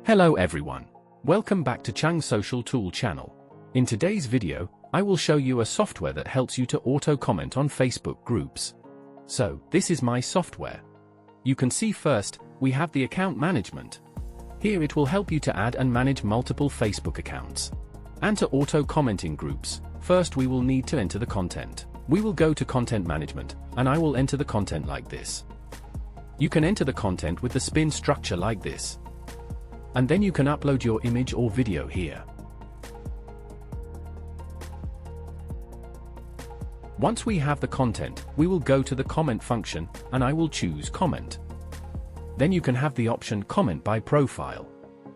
Hello everyone. Welcome back to Chang's Social Tool channel. In today's video, I will show you a software that helps you to auto-comment on Facebook groups. So, this is my software. You can see first, we have the account management. Here it will help you to add and manage multiple Facebook accounts. And to auto-comment in groups, first we will need to enter the content. We will go to Content Management, and I will enter the content like this. You can enter the content with the spin structure like this. And then you can upload your image or video here. Once we have the content, we will go to the comment function, and I will choose comment. Then you can have the option comment by profile.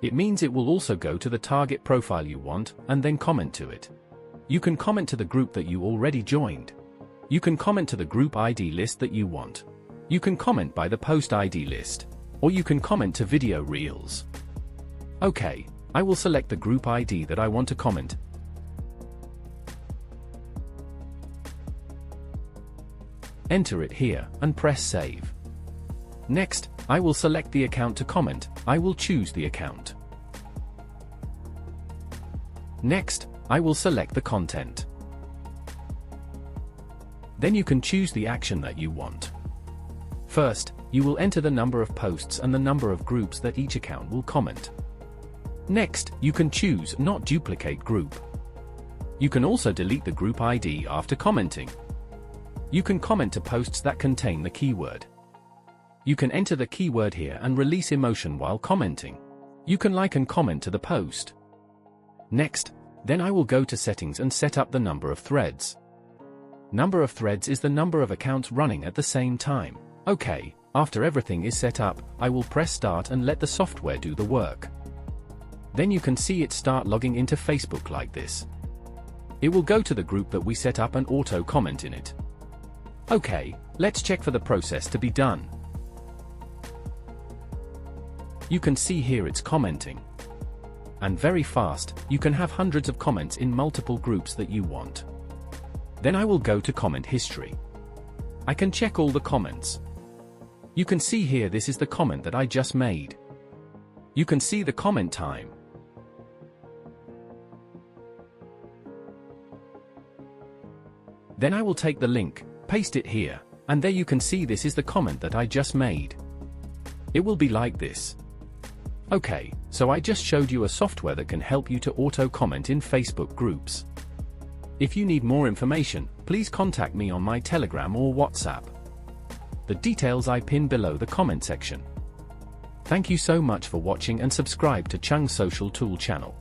It means it will also go to the target profile you want, and then comment to it. You can comment to the group that you already joined. You can comment to the group ID list that you want. You can comment by the post ID list. Or you can comment to video reels. Okay, I will select the group ID that I want to comment. Enter it here, and press save. Next, I will select the account to comment. I will choose the account. Next, I will select the content. Then you can choose the action that you want. First, you will enter the number of posts and the number of groups that each account will comment. Next, you can choose Not Duplicate Group. You can also delete the group ID after commenting. You can comment to posts that contain the keyword. You can enter the keyword here and release emotion while commenting. You can like and comment to the post. Next, then I will go to Settings and set up the number of threads. Number of threads is the number of accounts running at the same time. Okay, after everything is set up, I will press Start and let the software do the work. Then you can see it start logging into Facebook like this. It will go to the group that we set up and auto-comment in it. Okay, let's check for the process to be done. You can see here it's commenting. And very fast, you can have hundreds of comments in multiple groups that you want. Then I will go to comment history. I can check all the comments. You can see here this is the comment that I just made. You can see the comment time. Then I will take the link, paste it here, and there you can see this is the comment that I just made. It will be like this. Okay, so I just showed you a software that can help you to auto-comment in Facebook groups. If you need more information, please contact me on my Telegram or WhatsApp. The details I pin below the comment section. Thank you so much for watching and subscribe to Chang's Social Tool channel.